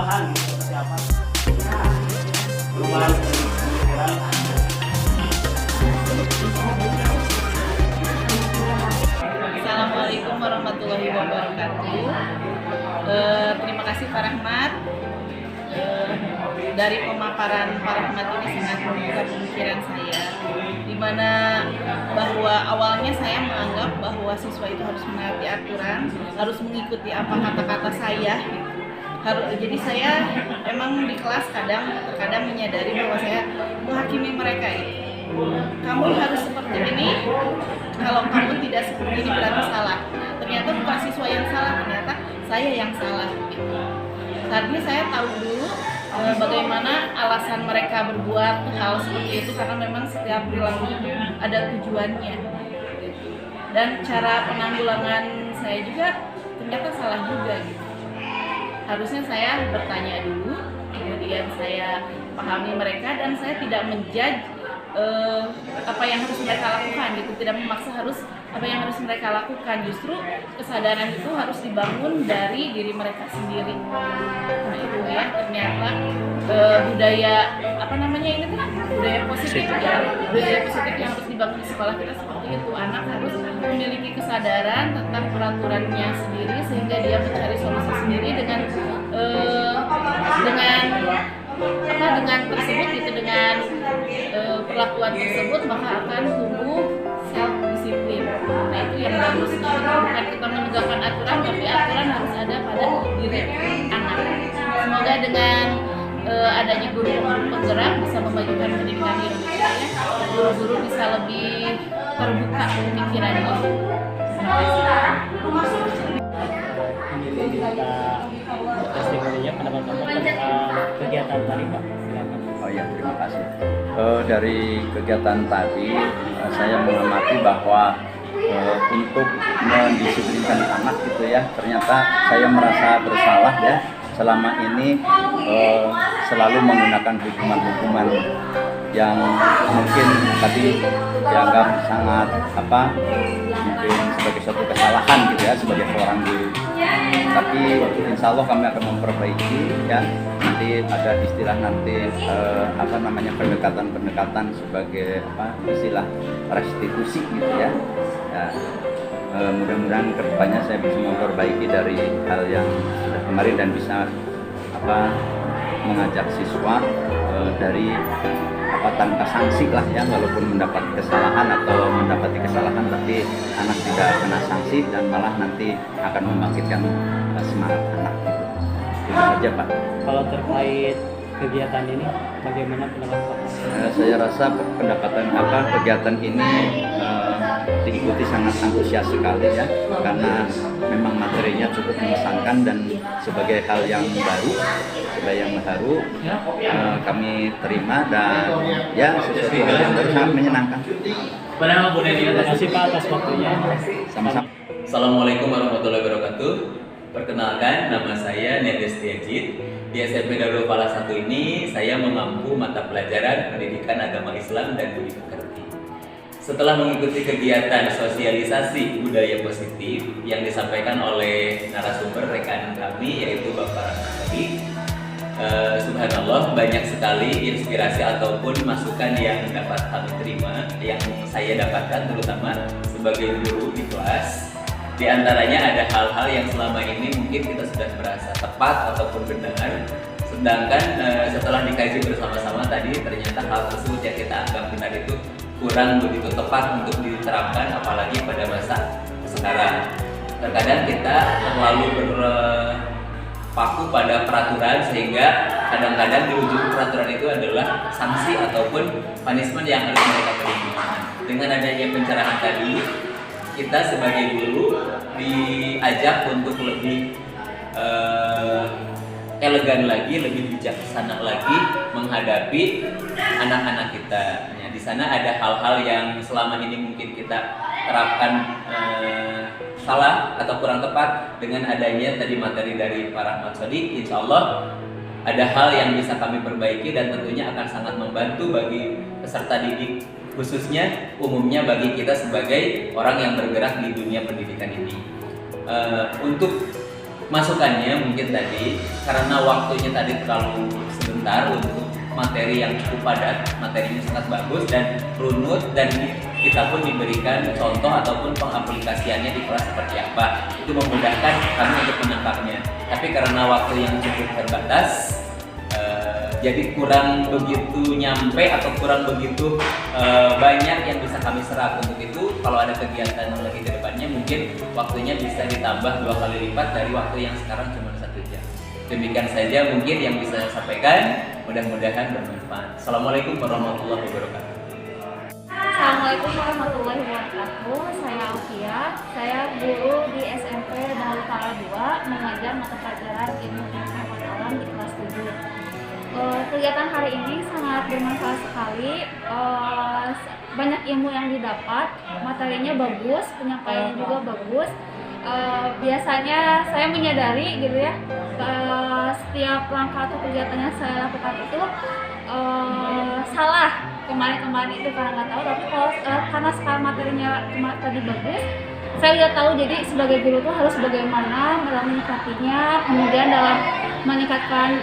tambahan seperti apa? Perubahan pemikiran. Assalamualaikum warahmatullahi wabarakatuh. Terima kasih Pak Rahmat. Dari pemaparan Pak Rahmat ini sangat membuka pemikiran saya, di mana bahwa awalnya saya menganggap bahwa siswa itu harus menaati aturan, harus mengikuti apa kata-kata saya. Jadi saya emang di kelas terkadang menyadari bahwa saya menghakimi mereka itu. Kamu harus seperti ini, kalau kamu tidak seperti ini berarti salah. Ternyata bukan siswa yang salah, ternyata saya yang salah. Tadinya saya tahu dulu bagaimana alasan mereka berbuat hal seperti itu, karena memang setiap perilaku itu ada tujuannya. Dan cara penanggulangan saya juga ternyata salah juga gitu. Harusnya saya bertanya dulu, kemudian saya pahami mereka dan saya tidak menjudge apa yang harus mereka lakukan gitu, tidak memaksa harus apa yang harus mereka lakukan. Justru kesadaran itu harus dibangun dari diri mereka sendiri. Nah itu ya, ternyata budaya budaya positif ya, budaya positif yang harus dibangun di sekolah kita seperti itu. Anak harus memiliki kesadaran tentang peraturannya sendiri sehingga dia mencari solusi sendiri dengan tersebut gitu, dengan perlakuan tersebut maka akan tumbuh self disiplin. Nah itu yang bagus, bukan kita menegakkan aturan, tapi aturan harus ada pada diri anak. Semoga dengan adanya guru-guru penggerak bisa memajukan pendidikan di Indonesia, guru-guru bisa lebih terbuka pemikirannya. Terima kasih. Testimoninya pendapat Bapak tentang kegiatan tadi, Pak. Silakan. Oh ya, terima kasih. Dari kegiatan tadi saya mengamati bahwa untuk mendisiplinkan anak gitu ya, ternyata saya merasa bersalah ya selama ini selalu menggunakan hukuman-hukuman yang mungkin tadi dianggap sangat mungkin sebagai suatu kesalahan gitu ya sebagai seorang guru. Tapi insya Allah kami akan memperbaiki ya. Nanti ada istilah pendekatan sebagai istilah restitusi gitu ya. Mudah-mudahan kedepannya saya bisa memperbaiki dari hal yang sudah kemarin dan bisa mengajak siswa dari tanpa sanksi lah ya, walaupun mendapat kesalahan atau mendapati kesalahan tapi anak tidak kena sanksi dan malah nanti akan membangkitkan semangat anak gitu. Itu saja Pak. Kalau terkait kegiatan ini bagaimana pendapat Pak? Saya rasa kegiatan ini diikuti sangat antusias sekali ya, karena memang materinya cukup mengesankan dan sebagai hal yang baru kami terima dan ya sesuatu hal yang baru sangat menyenangkan. Terima kasih Pak atas waktunya. Sama-sama. Assalamualaikum warahmatullahi wabarakatuh. Perkenalkan, nama saya Nedes Tiajid. Di SMP Darul Falah 1 ini saya mengampu mata pelajaran Pendidikan Agama Islam dan Budi Pekerti. Setelah mengikuti kegiatan sosialisasi budaya positif yang disampaikan oleh narasumber rekan kami yaitu Bapak Rahmat, subhanallah banyak sekali inspirasi ataupun masukan yang dapat kami terima, yang saya dapatkan terutama sebagai guru di kelas. Di antaranya ada hal-hal yang selama ini mungkin kita sudah merasa tepat ataupun benar, sedangkan setelah dikaji bersama-sama tadi ternyata hal tersebut yang kita anggap benar itu kurang begitu tepat untuk diterapkan, apalagi pada masa sekarang. Terkadang kita terlalu berpaku pada peraturan sehingga kadang-kadang di ujung peraturan itu adalah sanksi ataupun punishment yang harus mereka terima. Dengan adanya pencerahan tadi, kita sebagai guru diajak untuk lebih elegan lagi, lebih bijaksana lagi menghadapi anak-anak kita. Di sana ada hal-hal yang selama ini mungkin kita terapkan salah atau kurang tepat. Dengan adanya tadi materi dari Pak Rahmat Sodik, insya Allah ada hal yang bisa kami perbaiki dan tentunya akan sangat membantu bagi peserta didik, khususnya umumnya bagi kita sebagai orang yang bergerak di dunia pendidikan ini. Untuk masukannya mungkin tadi karena waktunya tadi terlalu sebentar untuk materi yang cukup padat, materinya sangat bagus dan runut, dan kita pun diberikan contoh ataupun pengaplikasiannya di kelas seperti apa. Itu memudahkan kami untuk menangkapnya. Tapi karena waktu yang cukup terbatas, jadi kurang begitu nyampe atau kurang begitu banyak yang bisa kami serap. Untuk itu kalau ada kegiatan lagi ke depannya mungkin waktunya bisa ditambah 2 kali lipat dari waktu yang sekarang cuma 1 jam. Demikian saja mungkin yang bisa saya sampaikan, mudah-mudahan bermanfaat. Assalamualaikum warahmatullahi wabarakatuh. Assalamualaikum warahmatullahi wabarakatuh. Saya Alfia, saya guru di SMP Darul Falah 2, mengajar mata pelajaran ilmu pengetahuan alam di kelas 7. Kegiatan hari ini sangat bermanfaat sekali. Banyak ilmu yang didapat, materinya bagus, penyampaiannya juga bagus. Biasanya saya menyadari gitu ya, setiap langkah atau kegiatan yang saya lakukan itu salah kemarin itu karena nggak tahu, tapi kalau karena sekarang materinya tadi bagus, saya udah tahu. Jadi sebagai guru tuh harus bagaimana dalam menyikapinya, kemudian dalam meningkatkan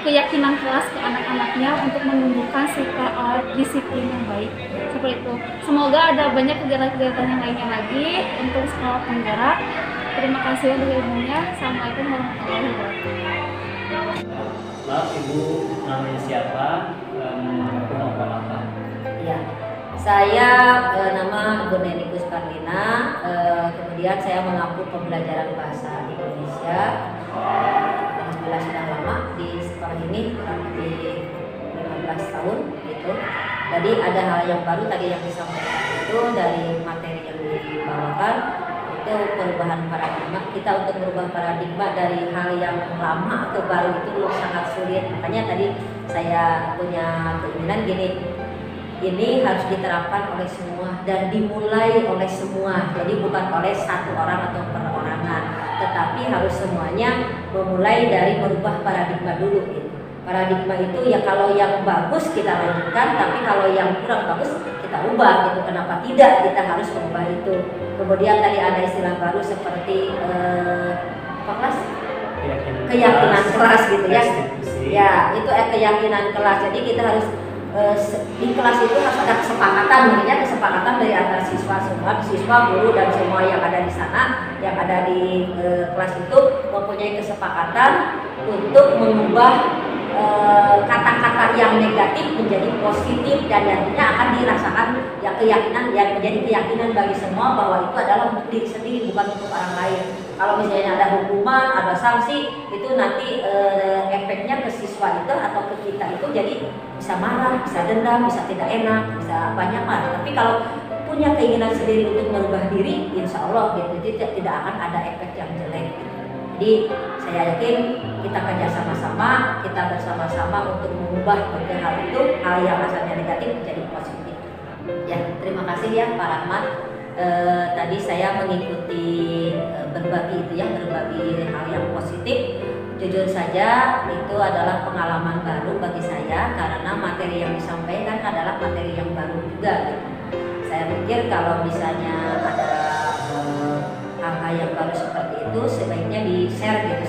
keyakinan kelas ke anak-anaknya untuk menumbuhkan sikap disiplin yang baik seperti itu. Semoga ada banyak kegiatan-kegiatan yang lainnya lagi untuk sekolah penggerak. Terima kasih untuk ilmunya. Assalamualaikum warahmatullahi wabarakatuh. Maaf Ibu, namanya siapa? Mau apa? Ya, saya nama Ibu Neni Kusparlina. Kemudian saya mengampu pembelajaran bahasa Indonesia. Alhamdulillah sudah lama di sekolah ini, kurang lebih 15 tahun gitu. Jadi ada hal yang baru tadi yang disampaikan itu dari materi yang dibawakan, itu perubahan paradigma. Kita untuk merubah paradigma dari hal yang lama ke baru itu sangat sulit. Makanya tadi saya punya keinginan gini, ini harus diterapkan oleh semua dan dimulai oleh semua. Jadi bukan oleh satu orang atau perorangan, tetapi harus semuanya memulai dari merubah paradigma dulu gitu. Paradigma itu ya kalau yang bagus kita lanjutkan, tapi kalau yang kurang bagus kita ubah gitu. Kenapa tidak kita harus mengubah itu? Kemudian tadi ada istilah baru seperti apa kelas? Keyakinan kelas gitu ya. Ya, itu keyakinan kelas. Jadi kita harus di kelas itu harus ada kesepakatan, makanya kesepakatan dari antara siswa, guru dan semua yang ada di sana, yang ada di kelas itu mempunyai kesepakatan untuk mengubah kata-kata yang negatif menjadi positif, dan nantinya akan dirasakan ya keyakinan yang menjadi keyakinan bagi semua bahwa itu adalah untuk diri sendiri, bukan untuk orang lain. Kalau misalnya ada hukuman, ada sanksi, itu nanti efeknya ke siswa itu atau ke kita itu jadi bisa marah, bisa dendam, bisa tidak enak, bisa banyak hal. Tapi kalau punya keinginan sendiri untuk merubah diri, insya Allah gitu, tidak akan ada efek yang jelek. Jadi saya yakin kita kerja sama-sama, kita bersama-sama untuk mengubah hal itu, hal yang asalnya negatif menjadi positif. Ya, terima kasih ya Pak Rahmat. Tadi saya mengikuti berbagi hal yang positif. Jujur saja itu adalah pengalaman baru bagi saya karena materi yang disampaikan adalah materi yang baru juga. Saya pikir kalau misalnya ada hal-hal yang baru seperti itu sebaiknya di-share gitu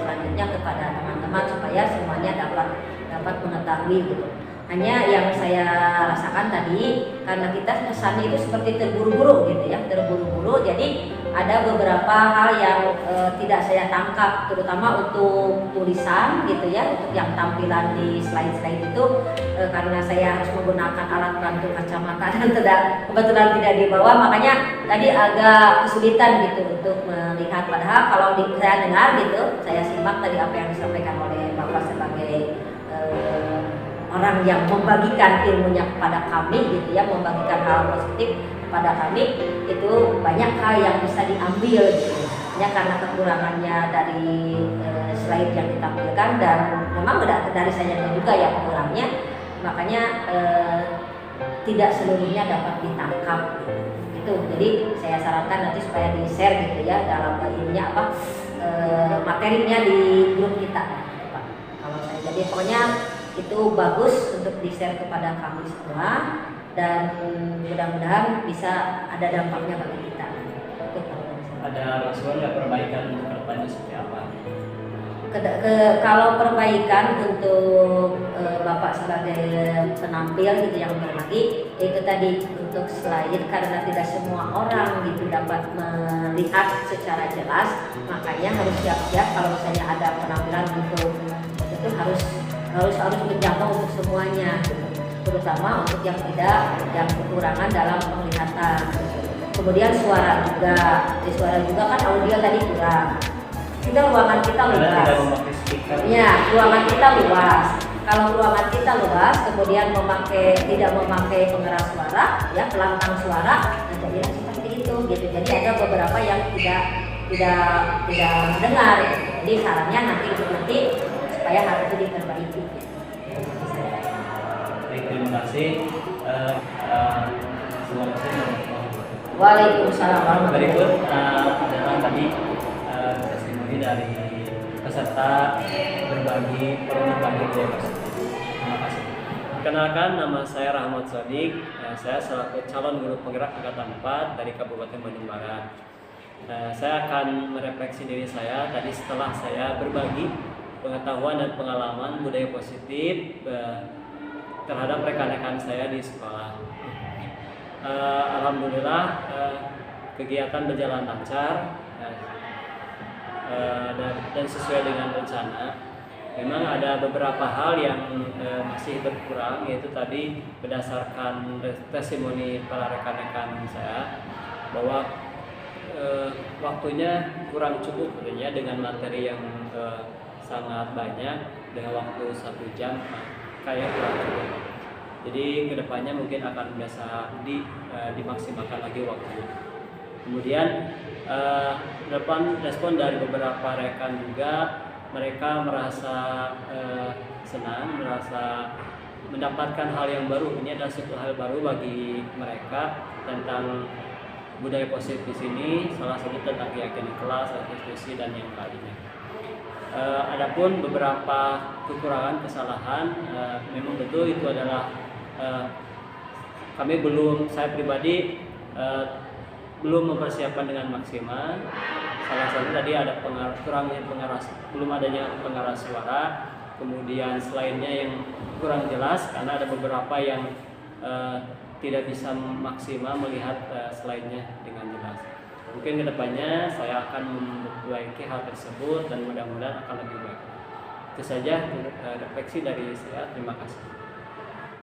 selanjutnya kepada teman-teman supaya semuanya dapat mengetahui gitu. Hanya yang saya rasakan tadi karena kita kesannya itu seperti terburu-buru gitu ya, terburu-buru. Jadi ada beberapa hal yang tidak saya tangkap, terutama untuk tulisan gitu ya, untuk yang tampilan di slide-slide itu karena saya harus menggunakan alat bantu kacamata dan kebetulan tidak dibawa, makanya tadi agak kesulitan gitu untuk melihat. Padahal kalau saya dengar gitu, saya simak tadi apa yang disampaikan oleh Bapak sebagai orang yang membagikan ilmunya kepada kami gitu ya, membagikan hal positif kepada kami, itu banyak hal yang bisa diambil gitu. Ya karena kekurangannya dari slide yang ditampilkan dan memang dari saya juga yang kurangnya, makanya tidak seluruhnya dapat ditangkap gitu. Jadi saya sarankan nanti supaya di-share gitu ya dalam ininya materinya di grup kita Pak. Kalau saya jadi pokoknya itu bagus untuk di-share kepada kami semua dan mudah-mudahan bisa ada dampaknya bagi kita. Ada masukan nggak perbaikan depannya seperti apa? Kalau perbaikan untuk Bapak sebagai penampil gitu yang berbagi, itu tadi untuk selain karena tidak semua orang gitu dapat melihat secara jelas, makanya harus siap-siap kalau misalnya ada penampilan untuk itu harus menjangkau untuk semuanya gitu. Terutama untuk yang kekurangan dalam penglihatan. Kemudian suara juga kan audio tadi kurang. Kita ruangan kita luas. Ya, ruangan kita luas. Kalau ruangan kita luas, kemudian tidak memakai pengeras suara, ya pelantang suara, nah jadilah seperti itu gitu. Jadi ada beberapa yang tidak mendengar. Jadi sarannya nanti supaya hal itu diperbaiki. Baik, terima kasih. Waalaikumsalam warahmatullahi Berikut adalah tadi testimoni dari peserta berbagi budaya positif. Terima kasih. Perkenalkan, nama saya Rahmat Sodik. Saya selaku calon guru penggerak angkatan 4 dari Kabupaten Bandung Barat. Saya akan merefleksi diri saya tadi setelah saya berbagi pengetahuan dan pengalaman budaya positif terhadap rekan-rekan saya di sekolah. Alhamdulillah kegiatan berjalan lancar dan sesuai dengan rencana. Memang ada beberapa hal yang masih berkurang, yaitu tadi berdasarkan testimoni para rekan-rekan saya bahwa waktunya kurang cukup sebenarnya dengan materi yang sangat banyak dengan waktu 1 jam kayak kurang cukup. Jadi kedepannya mungkin akan bisa dimaksimalkan lagi waktu. Kemudian respon dari beberapa rekan juga, mereka merasa senang, merasa mendapatkan hal yang baru. Ini adalah suatu hal baru bagi mereka tentang budaya positif di sini, salah satu tentang keyakinan kelas, institusi dan yang lainnya. Adapun beberapa kekurangan, kesalahan, memang betul itu adalah saya pribadi belum mempersiapkan dengan maksimal. Salah satu tadi ada belum adanya pengeras suara, kemudian selainnya yang kurang jelas karena ada beberapa yang tidak bisa maksimal melihat selainnya dengan jelas. Mungkin kedepannya saya akan memperbaiki hal tersebut dan mudah-mudahan akan lebih baik. Itu saja refleksi dari saya. Terima kasih.